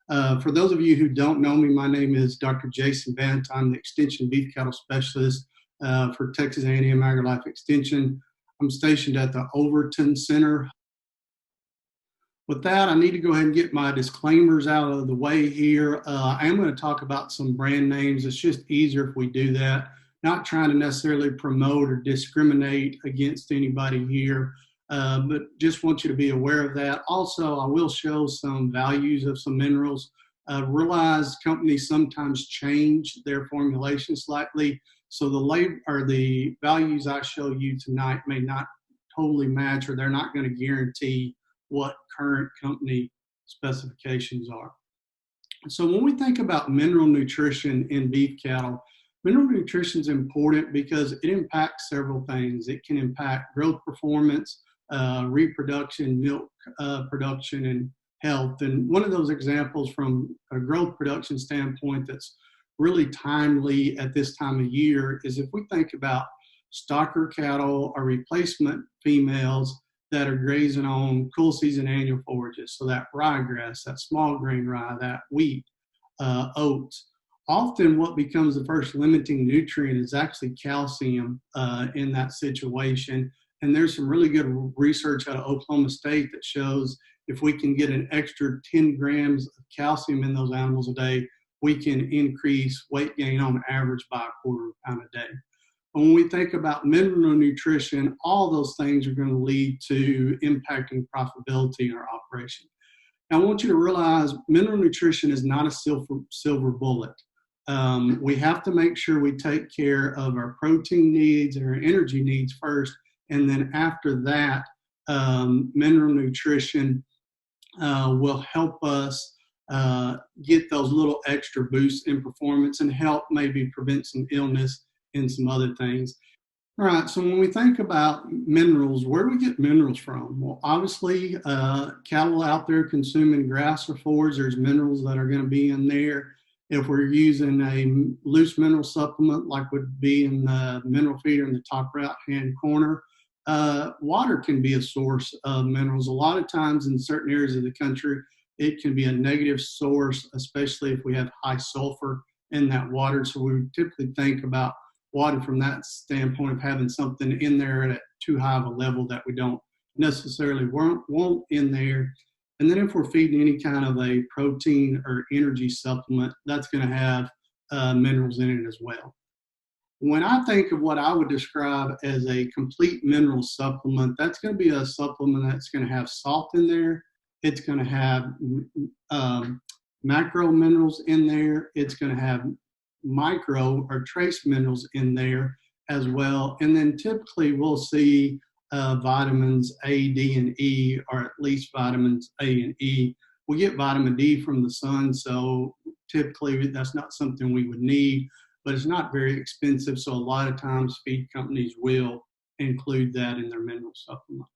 For those of you who don't know me, my name is Dr. Jason Bent. I'm the Extension Beef Cattle Specialist for Texas A&M AGRILIFE Extension. I'm stationed at the Overton Center. With that, I need to go ahead and get my disclaimers out of the way here. I am going to talk about some brand names. It's just easier if we do that. Not trying to necessarily promote or discriminate against anybody here, but just want you to be aware of that. Also, I will show some values of some minerals. Realize companies sometimes change their formulation slightly, so the values I show you tonight may not totally match, or they're not going to guarantee what current company specifications are. So when we think about mineral nutrition in beef cattle, mineral nutrition is important because it impacts several things. It can impact growth performance, reproduction, milk production, and health. And one of those examples from a growth production standpoint that's really timely at this time of year is if we think about stocker cattle or replacement females that are grazing on cool season annual forages. So that ryegrass, that small grain rye, that wheat, oats. Often what becomes the first limiting nutrient is actually calcium in that situation. And there's some really good research out of Oklahoma State that shows if we can get an extra 10 grams of calcium in those animals a day, we can increase weight gain on average by a quarter pound a day. When we think about mineral nutrition, all those things are going to lead to impacting profitability in our operation. Now, I want you to realize mineral nutrition is not a silver bullet. We have to make sure we take care of our protein needs and our energy needs first, and then after that, mineral nutrition will help us get those little extra boosts in performance and help maybe prevent some illness and some other things. All right, so when we think about minerals, where do we get minerals from? Well, obviously, cattle out there consuming grass or forage, there's minerals that are going to be in there. If we're using a loose mineral supplement, like would be in the mineral feeder in the top right-hand corner, water can be a source of minerals. A lot of times in certain areas of the country, it can be a negative source, especially if we have high sulfur in that water. So we typically think about water from that standpoint of having something in there at too high of a level that we don't necessarily want in there. And then if we're feeding any kind of a protein or energy supplement, that's going to have minerals in it as well. When I think of what I would describe as a complete mineral supplement, that's going to be a supplement that's going to have salt in there. It's going to have macro minerals in there. It's going to have micro or trace minerals in there as well. And then typically we'll see vitamins A, D, and E, or at least vitamins A and E. We get vitamin D from the sun, so typically that's not something we would need, but it's not very expensive. So a lot of times feed companies will include that in their mineral supplement.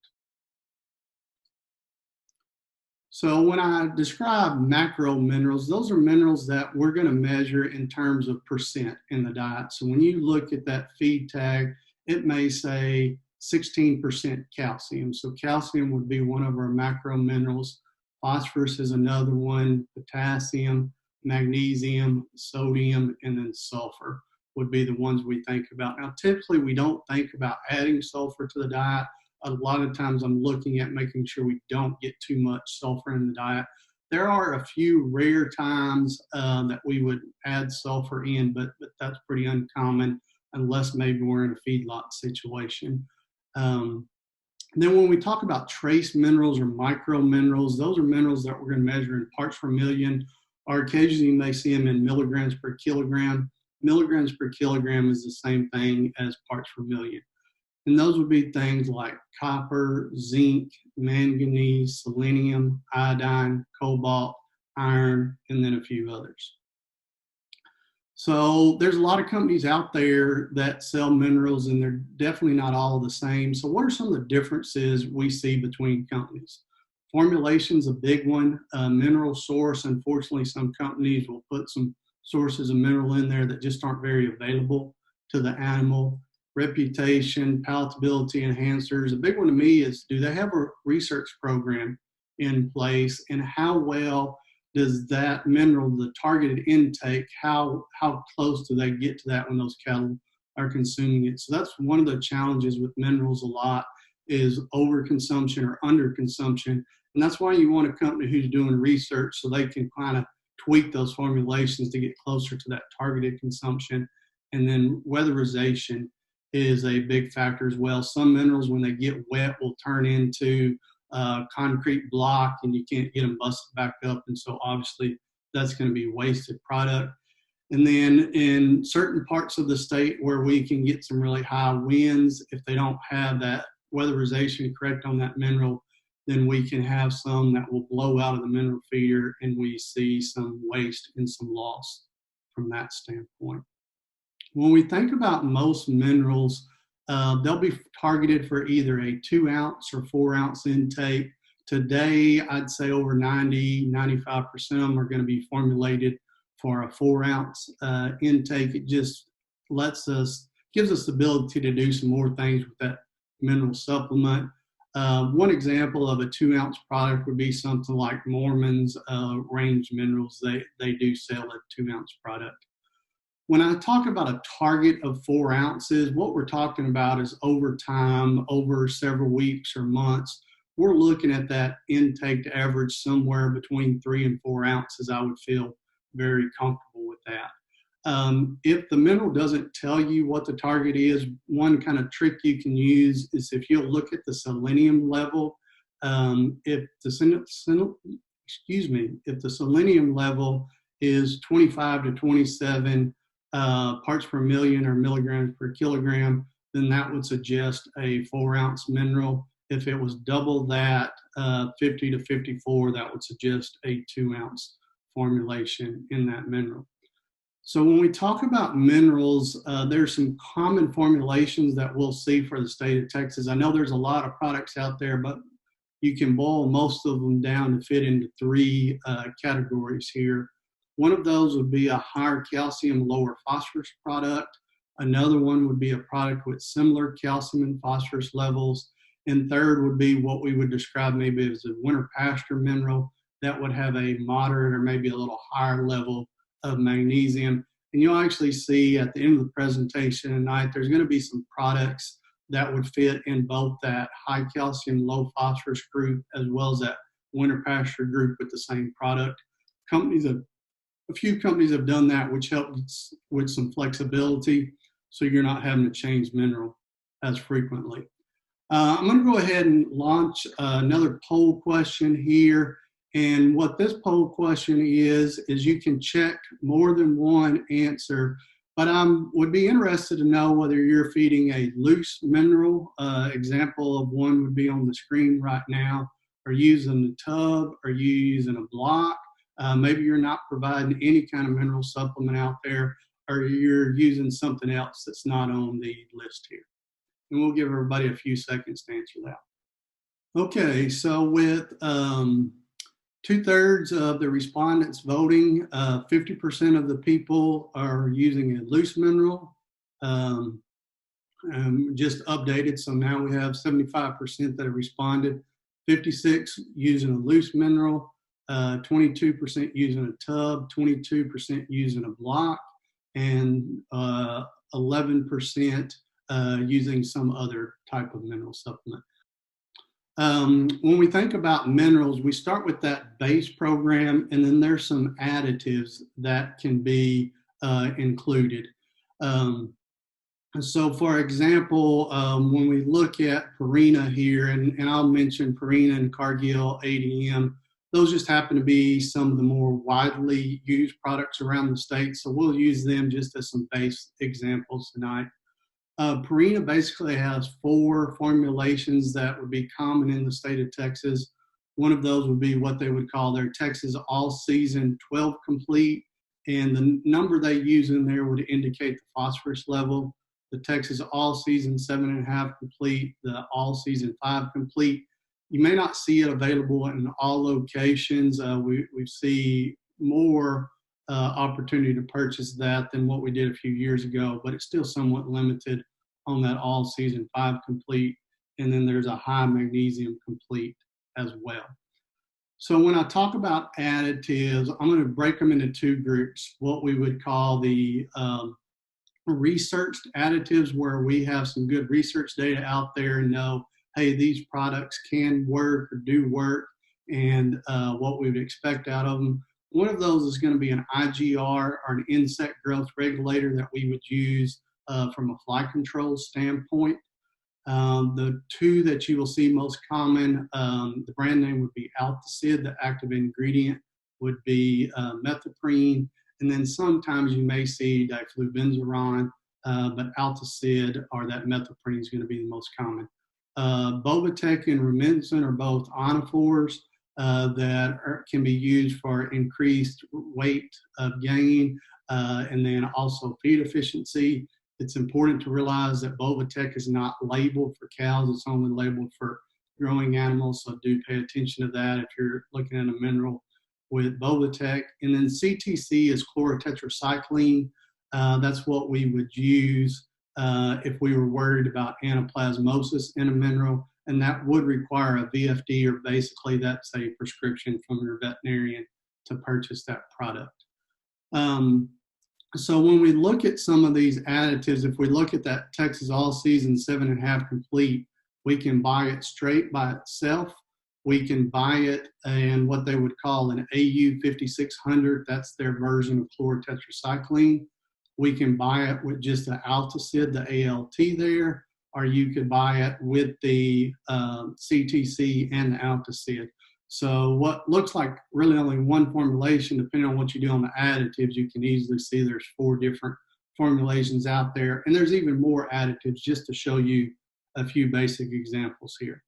So when I describe macro minerals, those are minerals that we're going to measure in terms of percent in the diet. So when you look at that feed tag, it may say 16% calcium. So calcium would be one of our macro minerals. Phosphorus is another one. Potassium, magnesium, sodium, and then sulfur would be the ones we think about. Now, typically we don't think about adding sulfur to the diet. A lot of times I'm looking at making sure we don't get too much sulfur in the diet. There are a few rare times that we would add sulfur in, but that's pretty uncommon unless maybe we're in a feedlot situation. Then when we talk about trace minerals or micro minerals, those are minerals that we're going to measure in parts per million, or occasionally you may see them in milligrams per kilogram. Milligrams per kilogram is the same thing as parts per million. And those would be things like copper, zinc, manganese, selenium, iodine, cobalt, iron, and then a few others. So there's a lot of companies out there that sell minerals, and they're definitely not all the same. So what are some of the differences we see between companies? Formulations, a big one. Mineral source, unfortunately, some companies will put some sources of mineral in there that just aren't very available to the animal. Reputation, palatability enhancers. A big one to me is, do they have a research program in place, and how well does that mineral, the targeted intake, how close do they get to that when those cattle are consuming it? So that's one of the challenges with minerals a lot, is overconsumption or underconsumption. And that's why you want a company who's doing research so they can kind of tweak those formulations to get closer to that targeted consumption. And then weatherization is a big factor as well. Some minerals, when they get wet, will turn into concrete block, and you can't get them busted back up. And so obviously that's going to be wasted product. And then in certain parts of the state where we can get some really high winds, if they don't have that weatherization correct on that mineral, then we can have some that will blow out of the mineral feeder, and we see some waste and some loss from that standpoint. When we think about most minerals, they'll be targeted for either a 2 ounce or 4 ounce intake. Today, I'd say over 95% of them are going to be formulated for a 4 ounce intake. It just gives us the ability to do some more things with that mineral supplement. One example of a 2 ounce product would be something like Mormon's range minerals. They do sell a 2 ounce product. When I talk about a target of 4 ounces, what we're talking about is over time, over several weeks or months, we're looking at that intake to average somewhere between 3 and 4 ounces. I would feel very comfortable with that. If the mineral doesn't tell you what the target is, one kind of trick you can use is if you'll look at the selenium level. If the selenium level is 25 to 27 parts per million or milligrams per kilogram, then that would suggest a 4 ounce mineral. If it was double that, 50 to 54, that would suggest a 2 ounce formulation in that mineral. So when we talk about minerals, there's some common formulations that we'll see for the state of Texas. I know there's a lot of products out there, but you can boil most of them down to fit into 3 categories here. One of those would be a higher calcium, lower phosphorus product. Another one would be a product with similar calcium and phosphorus levels. And third would be what we would describe maybe as a winter pasture mineral that would have a moderate or maybe a little higher level of magnesium. And you'll actually see at the end of the presentation tonight, there's going to be some products that would fit in both that high calcium, low phosphorus group, as well as that winter pasture group with the same product. A few companies have done that, which helps with some flexibility, so you're not having to change mineral as frequently. I'm going to go ahead and launch another poll question here. And what this poll question is you can check more than one answer, but I would be interested to know whether you're feeding a loose mineral. Example of one would be on the screen right now. Are you using the tub? Are you using a block? Maybe you're not providing any kind of mineral supplement out there, or you're using something else that's not on the list here. And we'll give everybody a few seconds to answer that. Okay, so with 2/3 of the respondents voting, 50% of the people are using a loose mineral. Just updated, so now we have 75% that have responded, 56 using a loose mineral, 22% using a tub, 22% using a block, and 11% using some other type of mineral supplement. When we think about minerals, we start with that base program, and then there's some additives that can be included. So for example, when we look at Purina here, and I'll mention Purina and Cargill ADM, those just happen to be some of the more widely used products around the state, so we'll use them just as some base examples tonight. Purina basically has 4 formulations that would be common in the state of Texas. One of those would be what they would call their Texas All-Season 12 Complete, and the number they use in there would indicate the phosphorus level. The Texas All-Season 7.5 Complete, the All-Season 5 Complete. You may not see it available in all locations. We see more opportunity to purchase that than what we did a few years ago, but it's still somewhat limited on that All-Season 5 Complete. And then there's a high magnesium complete as well. So when I talk about additives, I'm going to break them into two groups, what we would call the researched additives, where we have some good research data out there and know, hey, these products can work or do work, and what we would expect out of them. One of those is going to be an IGR, or an insect growth regulator, that we would use from a fly control standpoint. The two that you will see most common, the brand name would be Alticid. The active ingredient would be methoprene. And then sometimes you may see diflubenzuron, but Alticid or that methoprene is going to be the most common. Bovatec and Rumensin are both ionophores that can be used for increased weight gain and then also feed efficiency. It's important to realize that Bovatec is not labeled for cows. It's only labeled for growing animals, so do pay attention to that if you're looking at a mineral with Bovatec. And then CTC is chlorotetracycline. That's what we would use if we were worried about anaplasmosis in a mineral, and that would require a VFD, or basically that's a prescription from your veterinarian to purchase that product. So when we look at some of these additives, if we look at that Texas All Season 7.5 Complete, we can buy it straight by itself. We can buy it in what they would call an AU 5600. That's their version of chlorotetracycline. We can buy it with just the Alticid, the ALT there, or you could buy it with the CTC and the Alticid. So what looks like really only one formulation, depending on what you do on the additives, you can easily see there's 4 different formulations out there. And there's even more additives, just to show you a few basic examples here.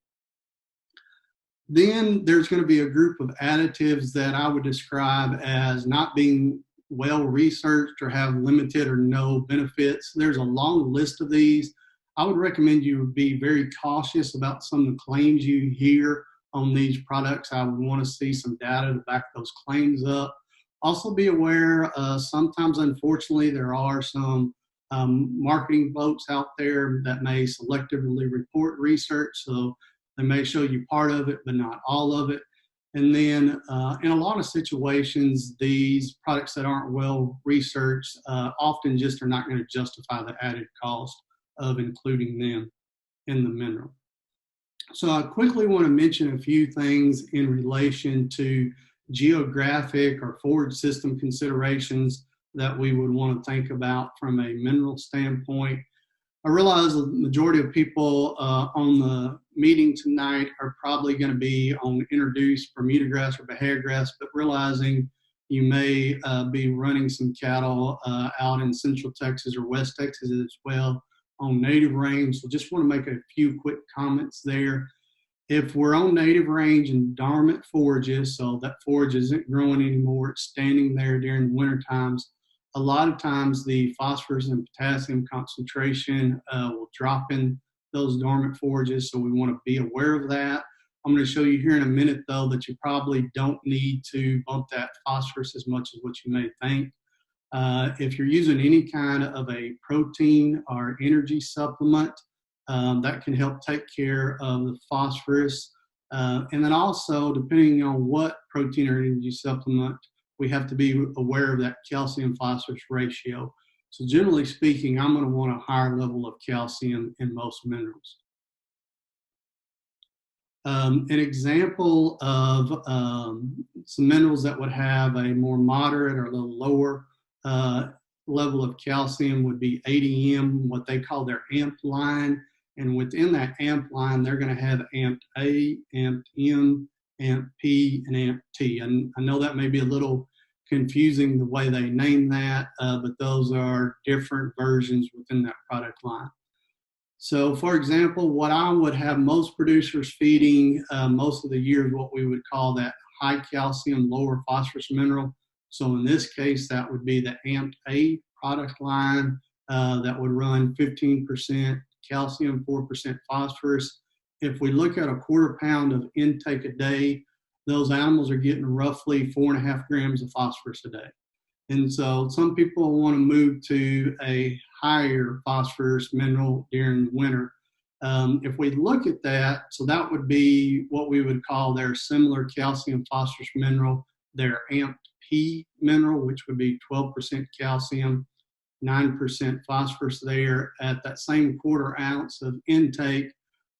Then there's going to be a group of additives that I would describe as not being well researched or have limited or no benefits. There's a long list of these. I would recommend you be very cautious about some of the claims you hear on these products. I would want to see some data to back those claims up. Also be aware, sometimes unfortunately there are some marketing folks out there that may selectively report research, so they may show you part of it but not all of it. And then in a lot of situations, these products that aren't well researched often just are not going to justify the added cost of including them in the mineral. So I quickly want to mention a few things in relation to geographic or forage system considerations that we would want to think about from a mineral standpoint. I realize the majority of people on the meeting tonight are probably going to be on introduced Bermuda grass or Bahia grass, but realizing you may be running some cattle out in Central Texas or West Texas as well on native range. So just want to make a few quick comments there. If we're on native range and dormant forages, so that forage isn't growing anymore, it's standing there during the winter times, a lot of times the phosphorus and potassium concentration will drop in those dormant forages, so we want to be aware of that. I'm going to show you here in a minute, though, that you probably don't need to bump that phosphorus as much as what you may think. If you're using any kind of a protein or energy supplement, that can help take care of the phosphorus. And then also, depending on what protein or energy supplement, we have to be aware of that calcium phosphorus ratio. So generally speaking, I'm going to want a higher level of calcium in most minerals. An example of some minerals that would have a more moderate or a little lower level of calcium would be ADM, what they call their AMP line. And within that AMP line, they're going to have AMP A, AMP M, AMP P, and AMP T. And I know that may be a little confusing the way they name that, but those are different versions within that product line. So for example, what I would have most producers feeding most of the year is what we would call that high calcium, lower phosphorus mineral. So in this case, that would be the AMP A product line that would run 15% calcium, 4% phosphorus. If we look at a quarter pound of intake a day, those animals are getting roughly 4.5 grams of phosphorus a day. And so some people want to move to a higher phosphorus mineral during the winter. If we look at that, so that would be what we would call their similar calcium phosphorus mineral, their amped P mineral, which would be 12% calcium, 9% phosphorus there. At that same quarter ounce of intake,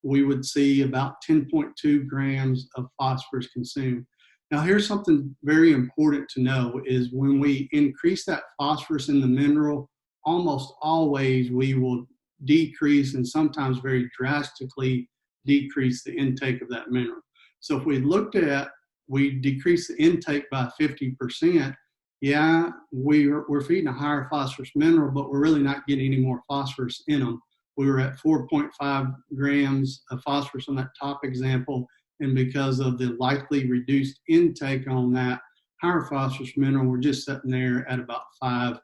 we would see about 10.2 grams of phosphorus consumed. Now, here's something very important to know is when we increase that phosphorus in the mineral, almost always we will decrease and sometimes very drastically decrease the intake of that mineral. So if we looked at, we decrease the intake by 50%, yeah, we're feeding a higher phosphorus mineral, but we're really not getting any more phosphorus in them. We were at 4.5 grams of phosphorus on that top example, and because of the likely reduced intake on that higher phosphorus mineral, we're just sitting there at about 5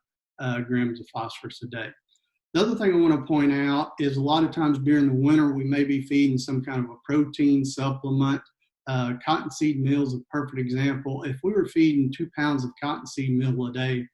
grams of phosphorus a day. The other thing I want to point out is a lot of times during the winter, we may be feeding some kind of a protein supplement. Cottonseed meal is a perfect example. If we were feeding 2 pounds of cottonseed meal a day,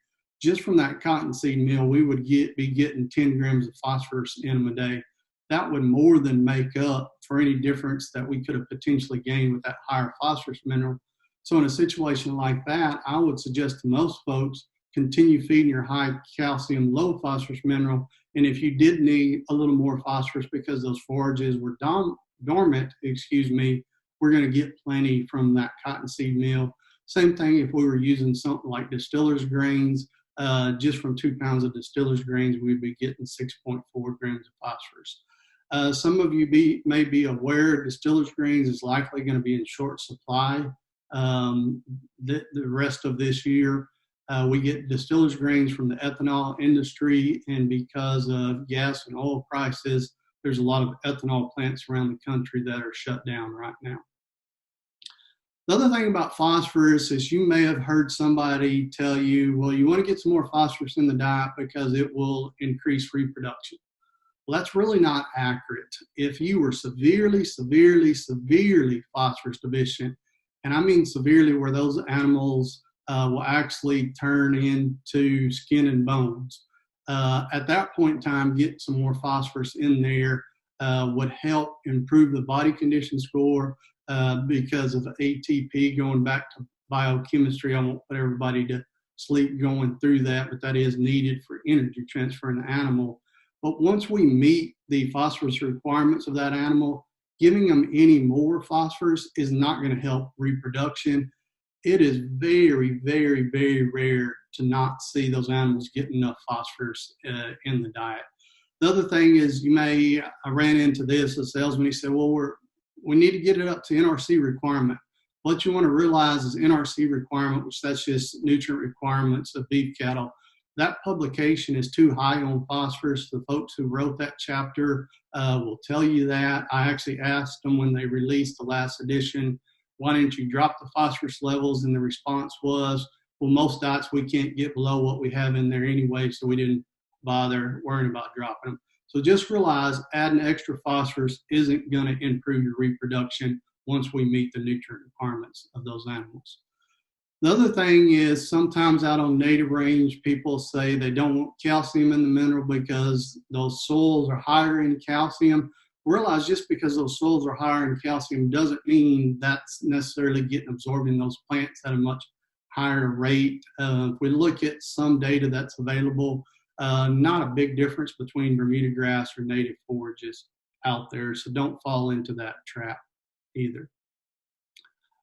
just from that cottonseed meal, we would be getting 10 grams of phosphorus in them a day. That would more than make up for any difference that we could have potentially gained with that higher phosphorus mineral. So in a situation like that, I would suggest to most folks, continue feeding your high calcium, low phosphorus mineral. And if you did need a little more phosphorus because those forages were dormant, we're going to get plenty from that cottonseed meal. Same thing if we were using something like distiller's grains. Just from 2 pounds of distiller's grains, we'd be getting 6.4 grams of phosphorus. Some of you may be aware distiller's grains is likely going to be in short supply the rest of this year. We get distiller's grains from the ethanol industry, and because of gas and oil prices, there's a lot of ethanol plants around the country that are shut down right now. The other thing about phosphorus is you may have heard somebody tell you, well, you want to get some more phosphorus in the diet because it will increase reproduction. Well, that's really not accurate. If you were severely phosphorus deficient, and I mean severely where those animals will actually turn into skin and bones, at that point in time, getting some more phosphorus in there would help improve the body condition score because of ATP. Going back to biochemistry, I won't put everybody to sleep going through that, but that is needed for energy transfer in the animal. But once we meet the phosphorus requirements of that animal, giving them any more phosphorus is not going to help reproduction. It is very, very, very rare to not see those animals get enough phosphorus in the diet. The other thing is I ran into this, a salesman, he said, well, we need to get it up to NRC requirement. What you want to realize is NRC requirement, which that's just nutrient requirements of beef cattle. That publication is too high on phosphorus. The folks who wrote that chapter will tell you that. I actually asked them when they released the last edition, why didn't you drop the phosphorus levels? And the response was, well, most diets we can't get below what we have in there anyway, so we didn't bother worrying about dropping them. So just realize adding extra phosphorus isn't going to improve your reproduction once we meet the nutrient requirements of those animals. The other thing is sometimes out on native range, people say they don't want calcium in the mineral because those soils are higher in calcium. Realize just because those soils are higher in calcium doesn't mean that's necessarily getting absorbed in those plants at a much higher rate. If we look at some data that's available, not a big difference between Bermuda grass or native forages out there, so don't fall into that trap either.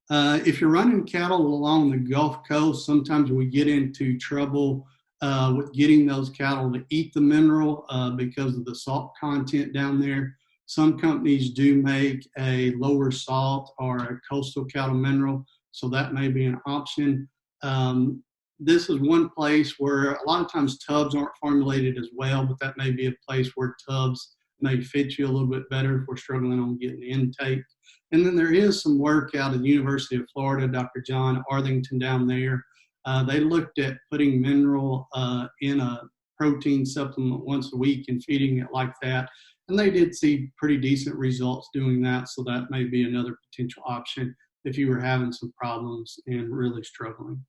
If you're running cattle along the Gulf Coast, sometimes we get into trouble with getting those cattle to eat the mineral because of the salt content down there. Some companies do make a lower salt or a coastal cattle mineral, so that may be an option. This is one place where a lot of times tubs aren't formulated as well, but that may be a place where tubs may fit you a little bit better if we're struggling on getting the intake. And then there is some work out of the University of Florida, Dr. John Arthington down there. They looked at putting mineral in a protein supplement once a week and feeding it like that. And they did see pretty decent results doing that. So that may be another potential option if you were having some problems and really struggling.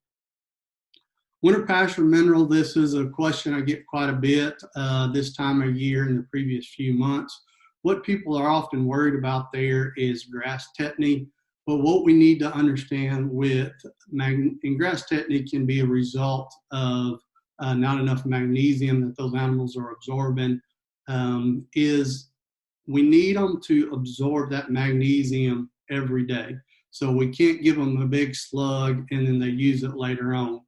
Winter pasture mineral, this is a question I get quite a bit this time of year in the previous few months. what people are often worried about there is grass tetany. But what we need to understand with and grass tetany can be a result of not enough magnesium that those animals are absorbing, is we need them to absorb that magnesium every day. So we can't give them a big slug and then they use it later on.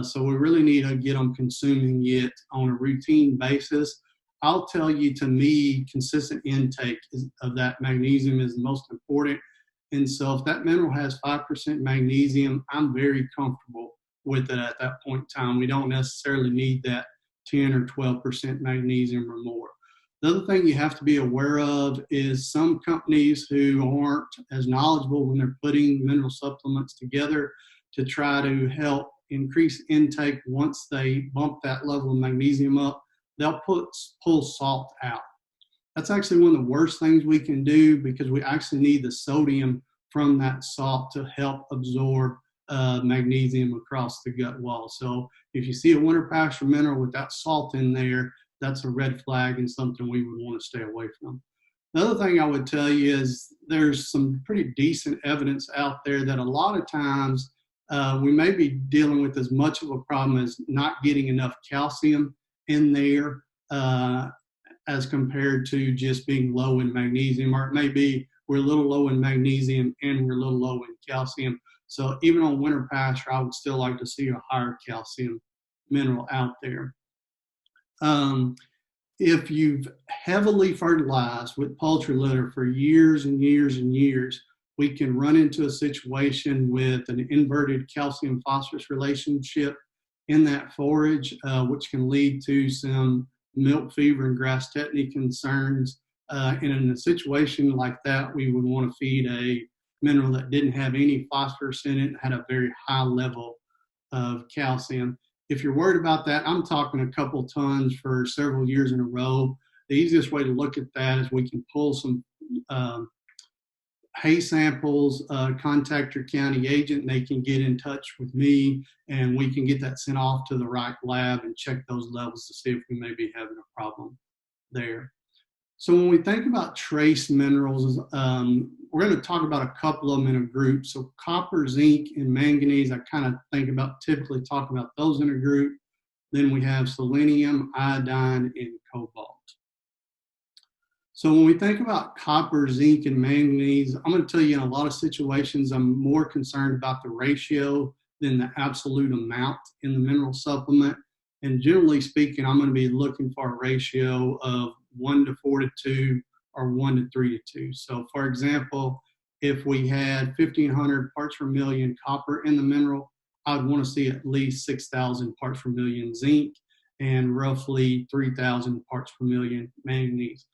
So we really need to get them consuming it on a routine basis. I'll tell you, to me, consistent intake of that magnesium is the most important. And so if that mineral has 5% magnesium, I'm very comfortable with it at that point in time. We don't necessarily need that 10 or 12% magnesium or more. The other thing you have to be aware of is some companies who aren't as knowledgeable when they're putting mineral supplements together to try to help increase intake. Once they bump that level of magnesium up, they'll pull salt out. That's actually one of the worst things we can do, because we actually need the sodium from that salt to help absorb magnesium across the gut wall. So if you see a winter pasture mineral with that salt in there, that's a red flag and something we would want to stay away from. The other thing I would tell you is there's some pretty decent evidence out there that a lot of times we may be dealing with as much of a problem as not getting enough calcium in there as compared to just being low in magnesium, or it may be we're a little low in magnesium and we're a little low in calcium. So even on winter pasture, I would still like to see a higher calcium mineral out there. If you've heavily fertilized with poultry litter for years and years and years, we can run into a situation with an inverted calcium phosphorus relationship in that forage, which can lead to some milk fever and grass tetany concerns. And in a situation like that, we would want to feed a mineral that didn't have any phosphorus in it and had a very high level of calcium. If you're worried about that, I'm talking a couple tons for several years in a row. The easiest way to look at that is we can pull some hay samples, contact your county agent, and they can get in touch with me, and we can get that sent off to the right lab and check those levels to see if we may be having a problem there. So when we think about trace minerals, we're going to talk about a couple of them in a group. So copper, zinc, and manganese, I kind of think about typically talking about those in a group. Then we have selenium, iodine, and cobalt. So when we think about copper, zinc, and manganese, I'm going to tell you in a lot of situations, I'm more concerned about the ratio than the absolute amount in the mineral supplement. And generally speaking, I'm going to be looking for a ratio of 1 to 4 to 2 or 1 to 3 to 2. So for example, if we had 1,500 parts per million copper in the mineral, I would want to see at least 6,000 parts per million zinc and roughly 3,000 parts per million manganese.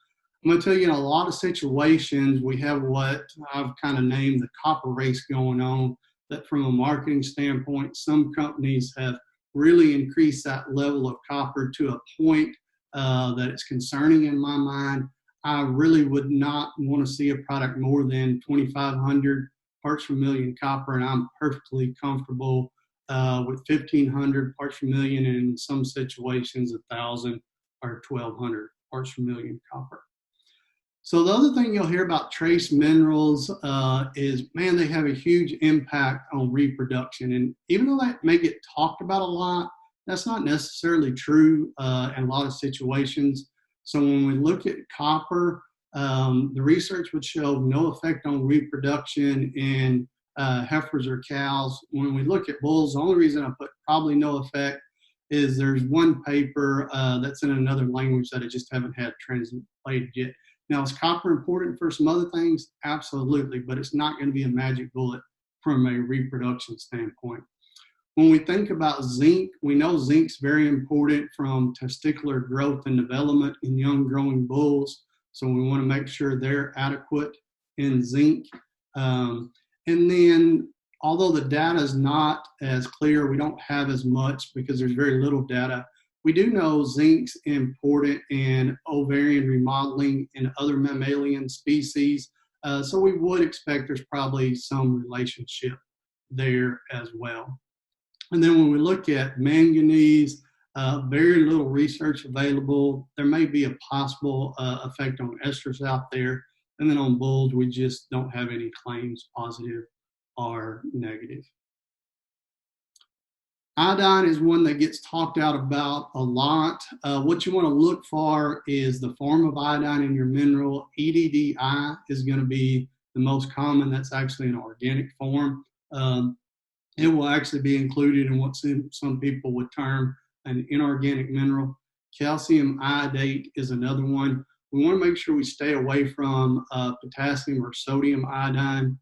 I'm going to tell you, in a lot of situations, we have what I've kind of named the copper race going on, that from a marketing standpoint, some companies have really increased that level of copper to a point that it's concerning in my mind. I really would not want to see a product more than 2,500 parts per million copper, and I'm perfectly comfortable with 1,500 parts per million, and in some situations 1,000 or 1,200 parts per million copper. So the other thing you'll hear about trace minerals is, man, they have a huge impact on reproduction. And even though that may get talked about a lot, that's not necessarily true in a lot of situations. So when we look at copper, the research would show no effect on reproduction in heifers or cows. When we look at bulls, the only reason I put probably no effect is there's one paper that's in another language that I just haven't had translated yet. Now, is copper important for some other things? Absolutely, but it's not going to be a magic bullet from a reproduction standpoint. When we think about zinc, we know zinc's very important from testicular growth and development in young growing bulls. So we want to make sure they're adequate in zinc. And then, although the data is not as clear, we don't have as much because there's very little data. We do know zinc's important in ovarian remodeling in other mammalian species. So we would expect there's probably some relationship there as well. And then when we look at manganese, Very little research available. There may be a possible effect on estrus out there. And then on bulls, we just don't have any claims, positive or negative. Iodine is one that gets talked out about a lot. What you want to look for is the form of iodine in your mineral. EDDI is going to be the most common. That's actually an organic form. It will actually be included in what some people would term an inorganic mineral. Calcium iodate is another one. We want to make sure we stay away from potassium or sodium iodine.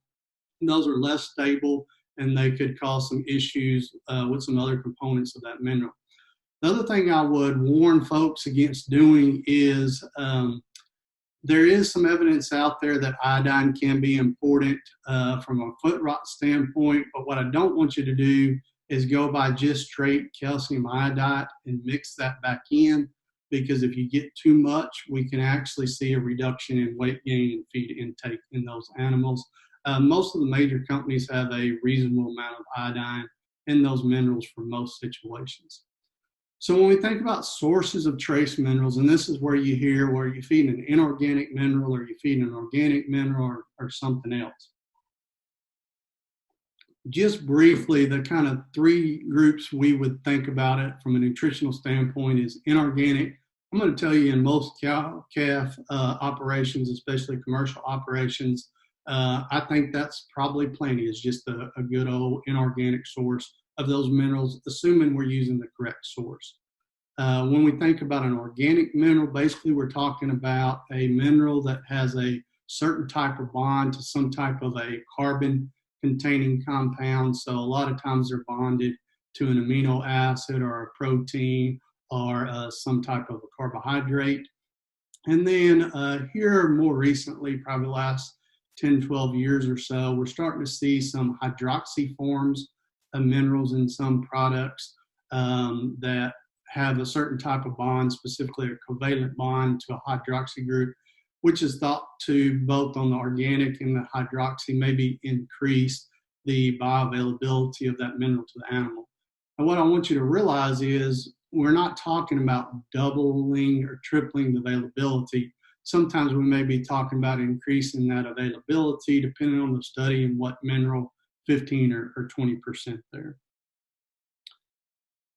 Those are less stable and they could cause some issues with some other components of that mineral. The other thing I would warn folks against doing is there is some evidence out there that iodine can be important from a foot rot standpoint, but what I don't want you to do is go by just straight calcium iodide and mix that back in, because if you get too much, we can actually see a reduction in weight gain and feed intake in those animals. Most of the major companies have a reasonable amount of iodine in those minerals for most situations. So when we think about sources of trace minerals, and this is where you hear where you feed an inorganic mineral or you feed an organic mineral or something else. Just briefly, the kind of three groups we would think about it from a nutritional standpoint is inorganic. I'm going to tell you in most cow-calf operations, especially commercial operations, I think that's probably plenty. It's just a good old inorganic source of those minerals, assuming we're using the correct source. When we think about an organic mineral, basically we're talking about a mineral that has a certain type of bond to some type of a carbon-containing compound. So a lot of times they're bonded to an amino acid or a protein or some type of a carbohydrate. And then here more recently, probably the last 10, 12 years or so, we're starting to see some hydroxy forms of minerals in some products that have a certain type of bond, specifically a covalent bond to a hydroxy group, which is thought to, both on the organic and the hydroxy, maybe increase the bioavailability of that mineral to the animal. And what I want you to realize is we're not talking about doubling or tripling the availability. Sometimes we may be talking about increasing that availability depending on the study and what mineral, 15 or 20% there.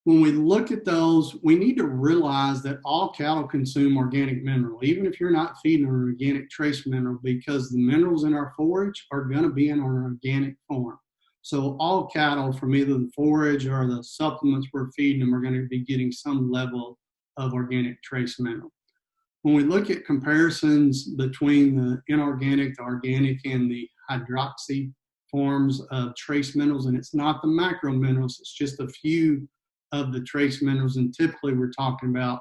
When we look at those, we need to realize that all cattle consume organic mineral, even if you're not feeding an organic trace mineral, because the minerals in our forage are going to be in an organic form. So all cattle, from either the forage or the supplements we're feeding them, are going to be getting some level of organic trace mineral. When we look at comparisons between the inorganic, the organic, and the hydroxy forms of trace minerals, and it's not the macro minerals, it's just a few of the trace minerals, and typically we're talking about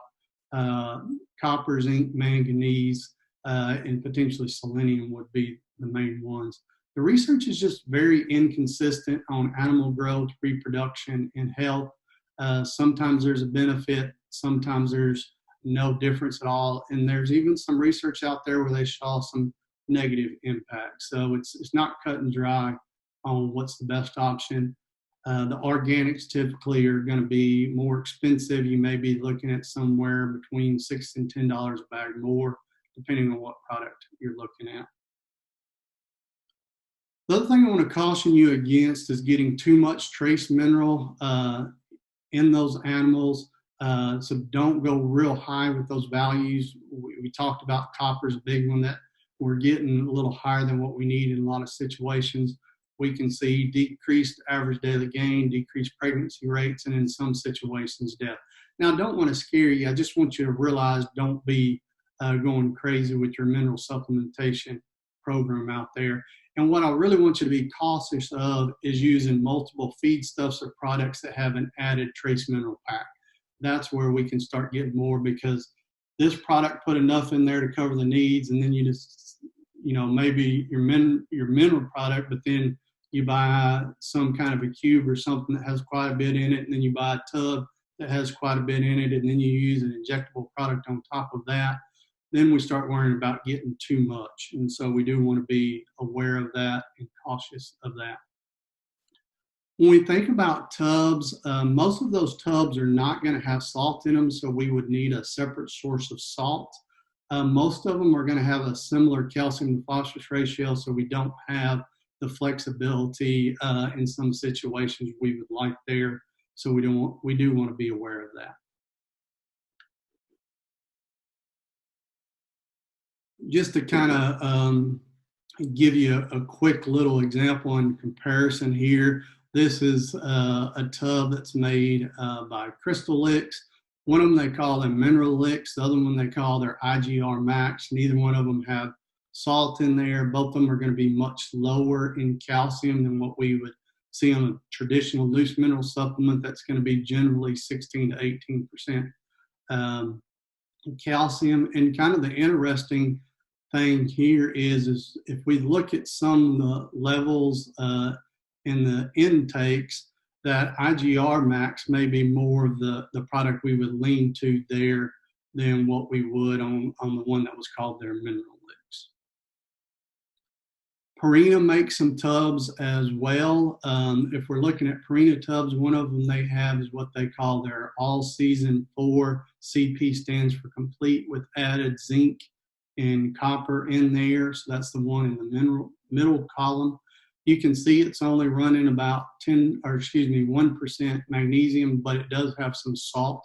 copper, zinc, manganese, and potentially selenium would be the main ones. The research is just very inconsistent on animal growth, reproduction, and health. Sometimes there's a benefit, sometimes there's no difference at all, and there's even some research out there where they saw some negative impact. So it's not cut and dry on what's the best option. The organics typically are going to be more expensive. You may be looking at somewhere between $6 and $10 a bag more, depending on what product you're looking at. The other thing I want to caution you against is getting too much trace mineral in those animals. So don't go real high with those values. We talked about copper is a big one that we're getting a little higher than what we need in a lot of situations. We can see decreased average daily gain, decreased pregnancy rates, and in some situations, death. Now, I don't want to scare you. I just want you to realize don't be going crazy with your mineral supplementation program out there. And what I really want you to be cautious of is using multiple feedstuffs or products that have an added trace mineral pack. That's where we can start getting more, because this product put enough in there to cover the needs, and then you just, maybe your mineral product, but then you buy some kind of a cube or something that has quite a bit in it, and then you buy a tub that has quite a bit in it, and then you use an injectable product on top of that. Then we start worrying about getting too much. And so we do want to be aware of that and cautious of that. When we think about tubs, most of those tubs are not going to have salt in them, so we would need a separate source of salt. Most of them are going to have a similar calcium to phosphorus ratio, so we don't have the flexibility in some situations we would like there. So we do want to be aware of that. Just to kind of give you a quick little example and comparison here. This is a tub that's made by Crystal Licks. One of them they call them Mineral Licks. The other one they call their IGR Max. Neither one of them have salt in there. Both of them are going to be much lower in calcium than what we would see on a traditional loose mineral supplement. That's going to be generally 16 to 18% calcium. And kind of the interesting thing here is if we look at some of the levels in the intakes, that IGR Max may be more of the product we would lean to there than what we would on the one that was called their Mineral Licks. Purina makes some tubs as well. If we're looking at Purina tubs, one of them they have is what they call their All Season 4. CP stands for complete with added zinc and copper in there. So that's the one in the middle column. You can see it's only running about 1% magnesium, but it does have some salt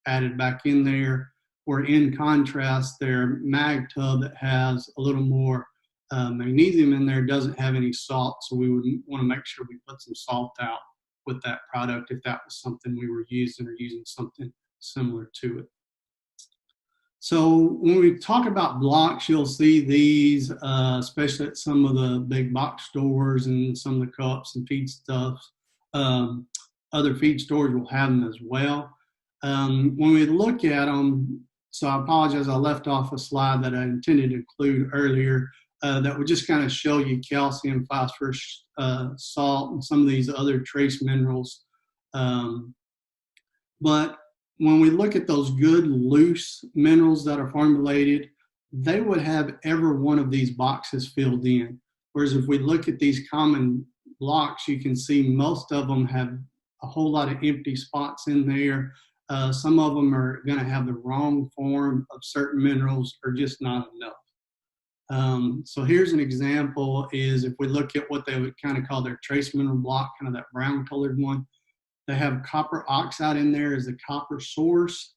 added back in there. Where in contrast, their mag tub that has a little more magnesium in there doesn't have any salt. So we would want to make sure we put some salt out with that product if that was something we were using or using something similar to it. So when we talk about blocks, you'll see these, especially at some of the big box stores and some of the co-ops and feed stuffs. Other feed stores will have them as well. When we look at them, so I apologize, I left off a slide that I intended to include earlier that would just kind of show you calcium, phosphorus, salt, and some of these other trace minerals. But when we look at those good loose minerals that are formulated, they would have every one of these boxes filled in. Whereas if we look at these common blocks, you can see most of them have a whole lot of empty spots in there. Some of them are going to have the wrong form of certain minerals or just not enough. So here's an example is if we look at what they would kind of call their trace mineral block, kind of that brown colored one. They have copper oxide in there as a copper source.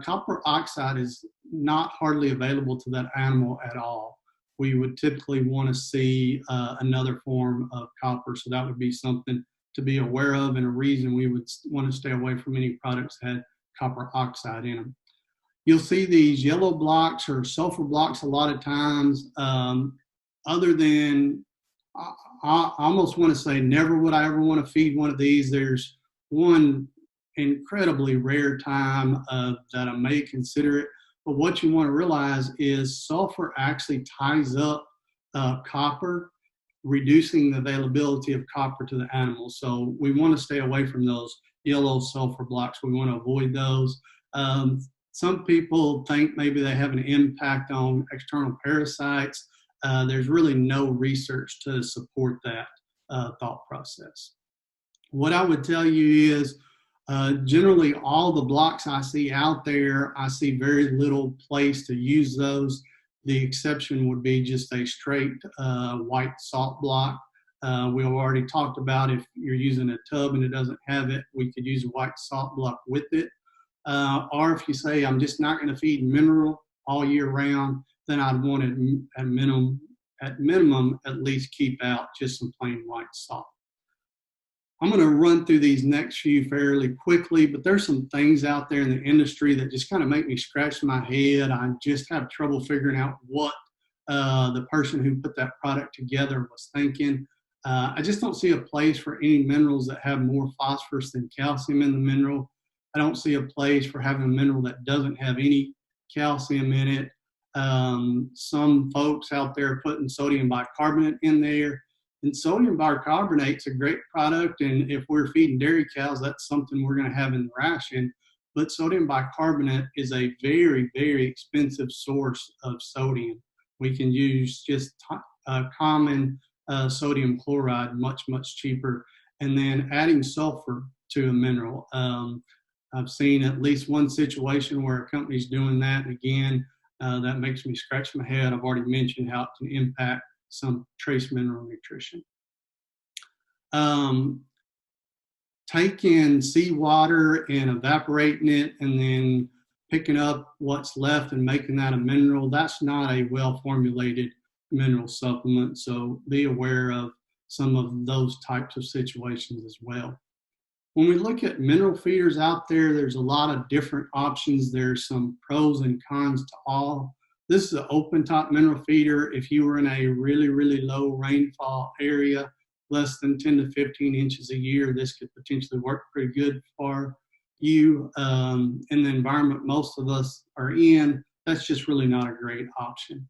Copper oxide is not hardly available to that animal at all. We would typically want to see another form of copper, so that would be something to be aware of and a reason we would want to stay away from any products that had copper oxide in them. You'll see these yellow blocks or sulfur blocks a lot of times. Other than, I almost want to say never would I ever want to feed one of these. There's one incredibly rare time that I may consider it. But what you want to realize is sulfur actually ties up copper, reducing the availability of copper to the animal. So we want to stay away from those yellow sulfur blocks. We want to avoid those. Some people think maybe they have an impact on external parasites. There's really no research to support that thought process. What I would tell you is generally all the blocks I see out there, I see very little place to use those. The exception would be just a straight white salt block. We've already talked about if you're using a tub and it doesn't have it, we could use a white salt block with it. Or if you say, I'm just not going to feed mineral all year round, then I'd want it at minimum, at least keep out just some plain white salt. I'm going to run through these next few fairly quickly, but there's some things out there in the industry that just kind of make me scratch my head. I just have trouble figuring out what the person who put that product together was thinking. I just don't see a place for any minerals that have more phosphorus than calcium in the mineral. I don't see a place for having a mineral that doesn't have any calcium in it. Some folks out there are putting sodium bicarbonate in there. And sodium bicarbonate's a great product, and if we're feeding dairy cows, that's something we're going to have in the ration. But sodium bicarbonate is a very, very expensive source of sodium. We can use just common sodium chloride much, much cheaper. and then adding sulfur to a mineral. I've seen at least one situation where a company's doing that. And again, that makes me scratch my head. I've already mentioned how it can impact some trace mineral nutrition. Taking seawater and evaporating it and then picking up what's left and making that a mineral, that's not a well-formulated mineral supplement. So be aware of some of those types of situations as well. When we look at mineral feeders out there, there's a lot of different options. There's some pros and cons to all. This is an open top mineral feeder. If you were in a really, really low rainfall area, less than 10 to 15 inches a year, this could potentially work pretty good for you. In the environment most of us are in, that's just really not a great option.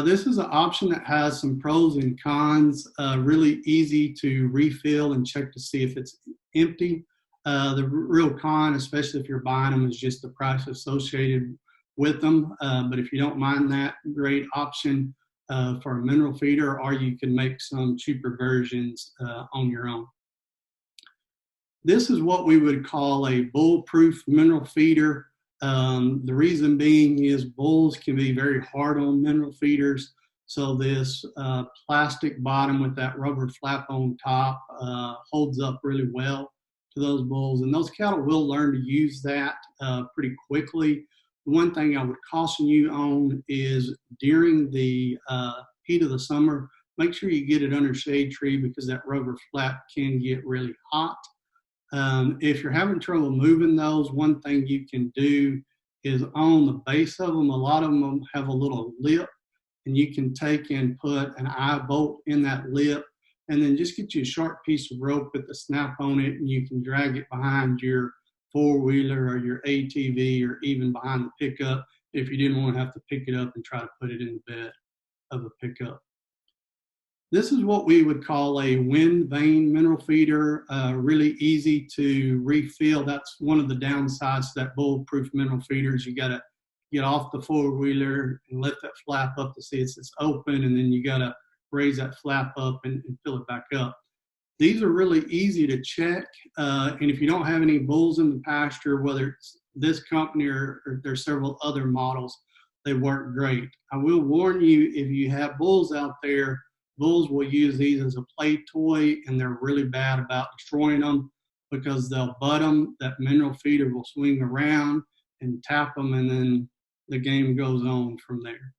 This is an option that has some pros and cons, really easy to refill and check to see if it's empty. The real con, especially if you're buying them, is just the price associated with them. But if you don't mind that, great option for a mineral feeder, or you can make some cheaper versions on your own. This is what we would call a bulletproof mineral feeder. The reason being is bulls can be very hard on mineral feeders. So this plastic bottom with that rubber flap on top holds up really well to those bulls. And those cattle will learn to use that pretty quickly. One thing I would caution you on is during the heat of the summer, make sure you get it under shade tree because that rubber flap can get really hot. If you're having trouble moving those, one thing you can do is on the base of them, a lot of them have a little lip, and you can take and put an eye bolt in that lip, and then just get you a sharp piece of rope with the snap on it, and you can drag it behind your four-wheeler or your ATV or even behind the pickup if you didn't want to have to pick it up and try to put it in the bed of a pickup. This is what we would call a wind vane mineral feeder, really easy to refill. That's one of the downsides to that bulletproof mineral feeders. You got to get off the four-wheeler and lift that flap up to see it's open, and then you got to raise that flap up and fill it back up. These are really easy to check, and if you don't have any bulls in the pasture, whether it's this company or there's several other models, they work great. I will warn you, if you have bulls out there, bulls will use these as a play toy, and they're really bad about destroying them because they'll butt them. That mineral feeder will swing around and tap them, and then the game goes on from there.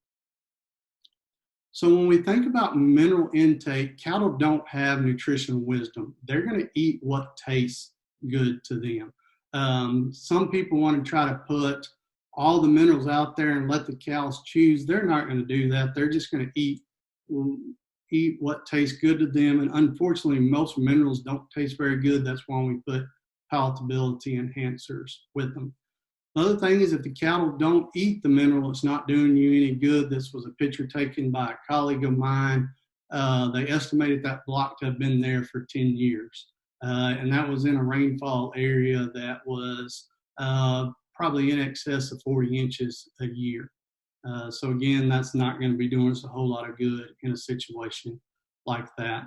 So when we think about mineral intake, cattle don't have nutritional wisdom. They're going to eat what tastes good to them. Some people want to try to put all the minerals out there and let the cows choose. They're not going to do that. They're just going to eat what tastes good to them. And unfortunately, most minerals don't taste very good. That's why we put palatability enhancers with them. Another thing is if the cattle don't eat the mineral, it's not doing you any good. This was a picture taken by a colleague of mine. They estimated that block to have been there for 10 years. And that was in a rainfall area that was probably in excess of 40 inches a year. So again, that's not going to be doing us a whole lot of good in a situation like that.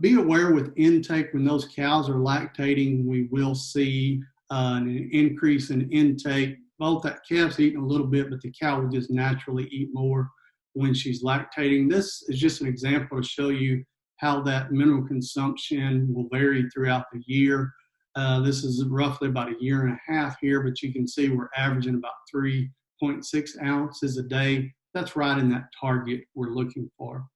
Be aware with intake, when those cows are lactating, we will see an increase in intake. Both that calf's eating a little bit, but the cow will just naturally eat more when she's lactating. This is just an example to show you how that mineral consumption will vary throughout the year. This is roughly about a year and a half here, but you can see we're averaging about 3.6 ounces a day. That's right in that target we're looking for.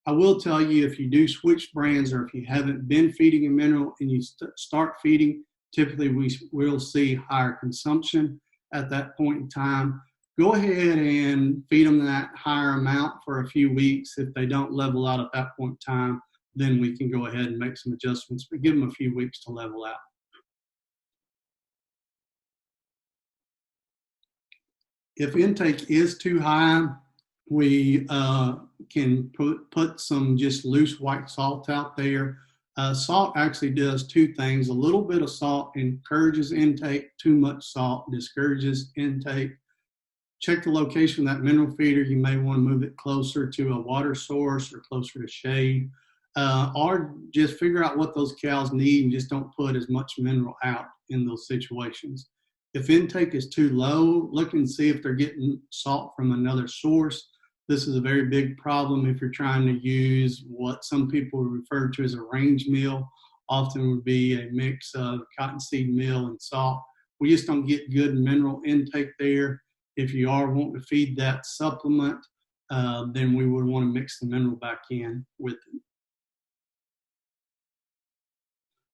I will tell you, if you do switch brands or if you haven't been feeding a mineral and you start feeding, typically we will see higher consumption at that point in time. Go ahead and feed them that higher amount for a few weeks. If they don't level out at that point in time, then we can go ahead and make some adjustments, but give them a few weeks to level out. If intake is too high, we can put some just loose white salt out there. Salt actually does two things. A little bit of salt encourages intake. Too much salt discourages intake. Check the location of that mineral feeder. You may want to move it closer to a water source or closer to shade. or just figure out what those cows need and just don't put as much mineral out in those situations. If intake is too low, look and see if they're getting salt from another source. This is a very big problem if you're trying to use what some people refer to as a range meal. Often would be a mix of cottonseed meal and salt. We just don't get good mineral intake there. If you are wanting to feed that supplement, then we would want to mix the mineral back in with it.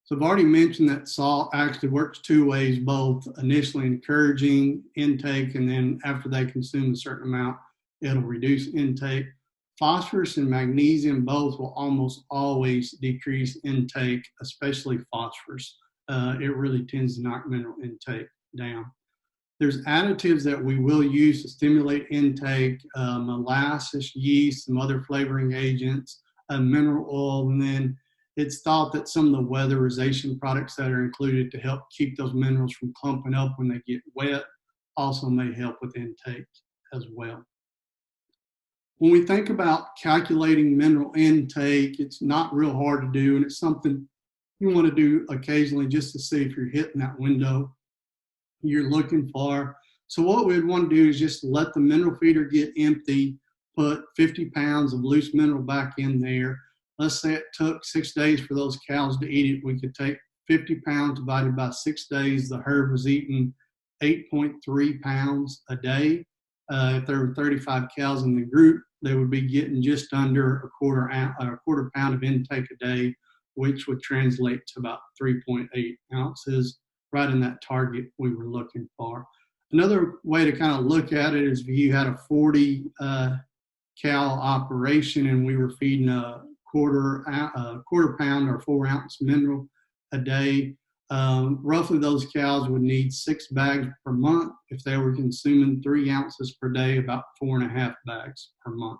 So I've already mentioned that salt actually works two ways, both initially encouraging intake, and then after they consume a certain amount, it'll reduce intake. Phosphorus and magnesium both will almost always decrease intake, especially phosphorus. It really tends to knock mineral intake down. There's additives that we will use to stimulate intake, molasses, yeast, some other flavoring agents, mineral oil, and then it's thought that some of the weatherization products that are included to help keep those minerals from clumping up when they get wet also may help with intake as well. When we think about calculating mineral intake, it's not real hard to do, and it's something you want to do occasionally just to see if you're hitting that window you're looking for. So what we'd want to do is just let the mineral feeder get empty, put 50 pounds of loose mineral back in there. Let's say it took 6 days for those cows to eat it. We could take 50 pounds divided by 6 days. The herd was eating 8.3 pounds a day. If there were 35 cows in the group, they would be getting just under a quarter pound of intake a day, which would translate to about 3.8 ounces, right in that target we were looking for. Another way to kind of look at it is if you had a 40 cow operation and we were feeding a quarter pound or 4 ounce mineral a day, roughly those cows would need 6 bags per month. If they were consuming 3 ounces per day, about 4.5 bags per month.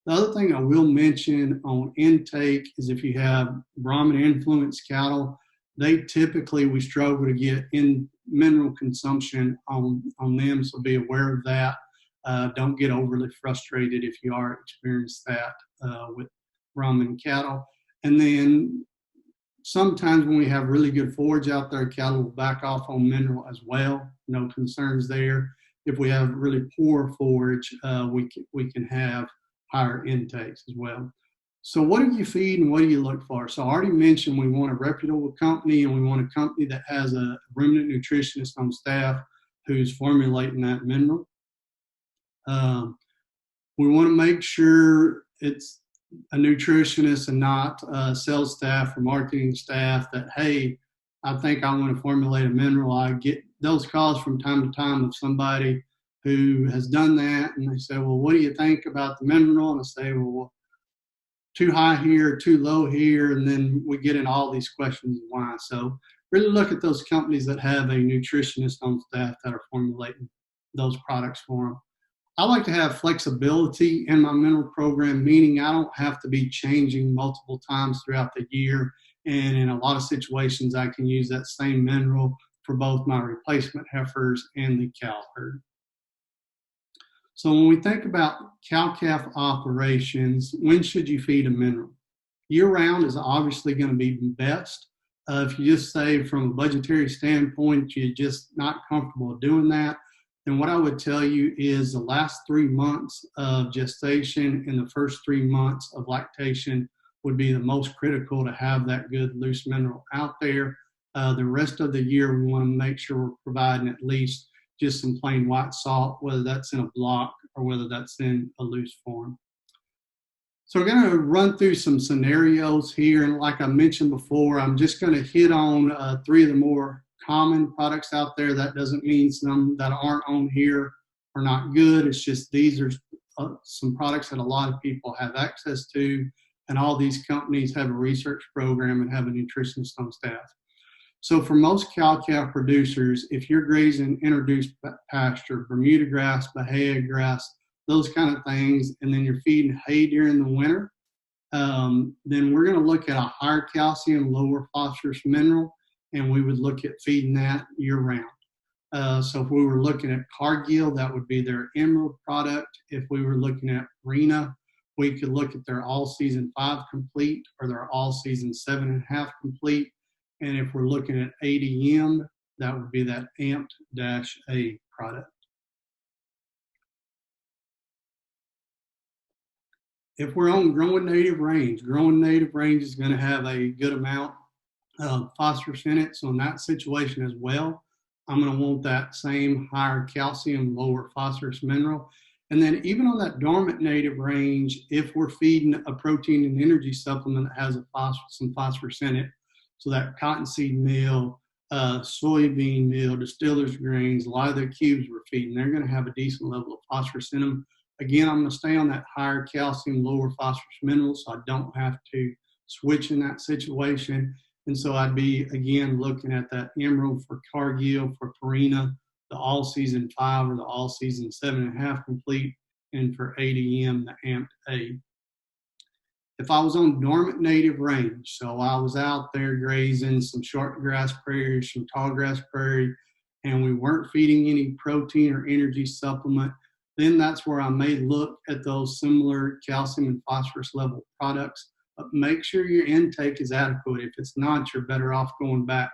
The other thing I will mention on intake is if you have Brahman influenced cattle, we struggle to get in mineral consumption on them, so be aware of that. Don't get overly frustrated if you are experiencing that with Brahman cattle. And then sometimes when we have really good forage out there, cattle will back off on mineral as well. No concerns there. If we have really poor forage, we can have higher intakes as well. So what do you feed and what do you look for? So I already mentioned we want a reputable company, and we want a company that has a ruminant nutritionist on staff who's formulating that mineral. We want to make sure it's a nutritionist and not sales staff or marketing staff that, hey, I think I want to formulate a mineral. I get those calls from time to time of somebody who has done that, and they say, well, what do you think about the mineral? And I say, well, too high here, too low here, and then we get into all these questions why. So really look at those companies that have a nutritionist on staff that are formulating those products for them. I like to have flexibility in my mineral program, meaning I don't have to be changing multiple times throughout the year. And in a lot of situations, I can use that same mineral for both my replacement heifers and the cow herd. So when we think about cow-calf operations, when should you feed a mineral? Year-round is obviously going to be best. If you just say from a budgetary standpoint, you're just not comfortable doing that, then what I would tell you is the last 3 months of gestation and the first 3 months of lactation would be the most critical to have that good loose mineral out there. The rest of the year, we want to make sure we're providing at least just some plain white salt, whether that's in a block or whether that's in a loose form. So we're going to run through some scenarios here. And like I mentioned before, I'm just going to hit on 3 of the more common products out there. That doesn't mean some that aren't on here are not good. It's just these are some products that a lot of people have access to. And all these companies have a research program and have a nutritionist on staff. So for most cow-calf producers, if you're grazing introduced pasture, Bermuda grass, Bahia grass, those kind of things, and then you're feeding hay during the winter, then we're going to look at a higher calcium, lower phosphorus mineral, and we would look at feeding that year-round. So if we were looking at Cargill, that would be their emerald product. If we were looking at Rena, we could look at their all-season 5 complete or their all-season 7.5 complete. And if we're looking at ADM, that would be that amped-A product. If we're on growing native range is going to have a good amount of phosphorus in it. So in that situation as well, I'm going to want that same higher calcium, lower phosphorus mineral. And then even on that dormant native range, if we're feeding a protein and energy supplement that has some phosphorus in it, so that cottonseed meal, soybean meal, distillers grains, a lot of the cubes we're feeding, they're going to have a decent level of phosphorus in them. Again, I'm going to stay on that higher calcium, lower phosphorus mineral, so I don't have to switch in that situation. And so I'd be, again, looking at that Emerald for Cargill, for Purina, the all-season 5 or the all-season 7.5 complete, and for ADM, the Amped A. If I was on dormant native range, so I was out there grazing some short grass prairie, some tall grass prairie, and we weren't feeding any protein or energy supplement, then that's where I may look at those similar calcium and phosphorus level products. But make sure your intake is adequate. If it's not, you're better off going back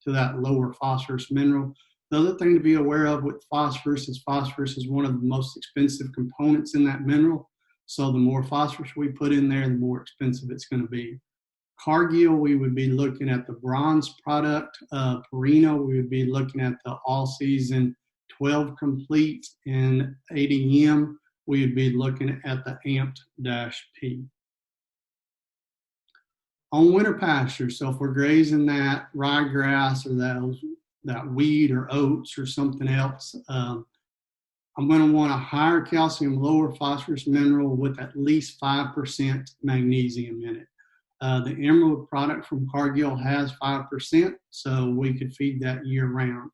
to that lower phosphorus mineral. The other thing to be aware of with phosphorus is one of the most expensive components in that mineral. So the more phosphorus we put in there, the more expensive it's going to be. Cargill, we would be looking at the bronze product. Purina, we would be looking at the all-season 12 complete. And ADM, we would be looking at the Amped-P. On winter pasture, so if we're grazing that ryegrass or that weed or oats or something else, I'm going to want a higher calcium, lower phosphorus mineral with at least 5% magnesium in it. The Emerald product from Cargill has 5%, so we could feed that year round.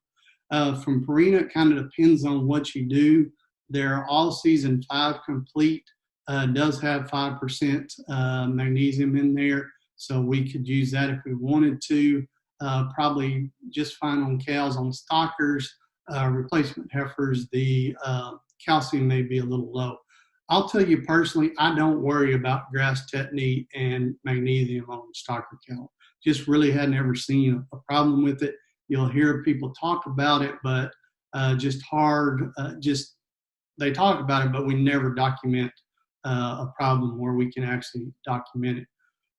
From Purina, it kind of depends on what you do. Their all-season 5 complete does have 5% magnesium in there, so we could use that if we wanted to. Probably just fine on cows. On stockers, replacement heifers, the calcium may be a little low. I'll tell you personally, I don't worry about grass tetany and magnesium on stocker cattle. Just really hadn't ever seen a problem with it. You'll hear people talk about it, but they talk about it, but we never document a problem where we can actually document it.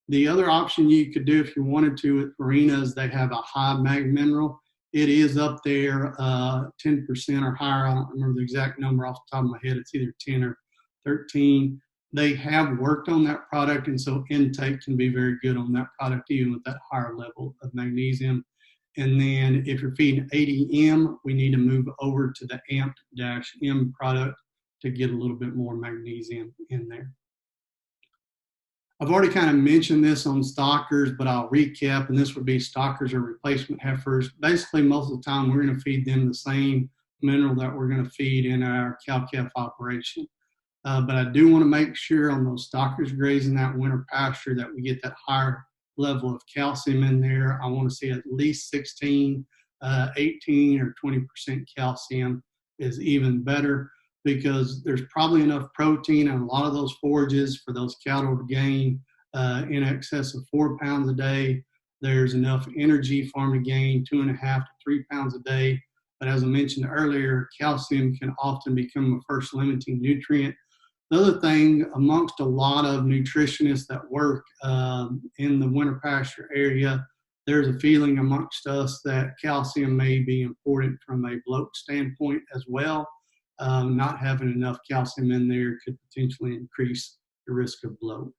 The other option you could do if you wanted to with Purina is they have a high mag mineral. It is up there 10% or higher. I don't remember the exact number off the top of my head. It's either 10 or 13. They have worked on that product, and so intake can be very good on that product, even with that higher level of magnesium. And then if you're feeding ADM, we need to move over to the Amped-M product to get a little bit more magnesium in there. I've already kind of mentioned this on stockers, but I'll recap, and this would be stockers or replacement heifers. Basically, most of the time, we're going to feed them the same mineral that we're going to feed in our cow-calf operation. But I do want to make sure on those stockers grazing that winter pasture that we get that higher level of calcium in there. I want to see at least 16, 18, or 20% calcium is even better, because there's probably enough protein in a lot of those forages for those cattle to gain in excess of 4 pounds a day. There's enough energy for them to gain 2.5 to 3 pounds a day. But as I mentioned earlier, calcium can often become a first limiting nutrient. The other thing, amongst a lot of nutritionists that work in the winter pasture area, there's a feeling amongst us that calcium may be important from a bloat standpoint as well. Not having enough calcium in there could potentially increase the risk of bloat.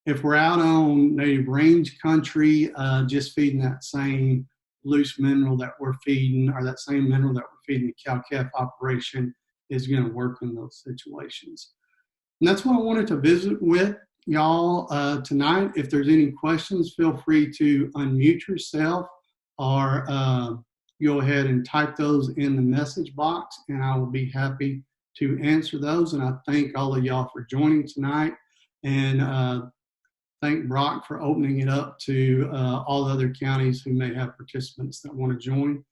If we're out on native range country, just feeding that same loose mineral that we're feeding, or that same mineral that we're feeding the cow-calf operation, is going to work in those situations. And that's what I wanted to visit with y'all tonight. If there's any questions, feel free to unmute yourself or go ahead and type those in the message box, and I will be happy to answer those. And I thank all of y'all for joining tonight, and thank Brock for opening it up to all the other counties who may have participants that want to join.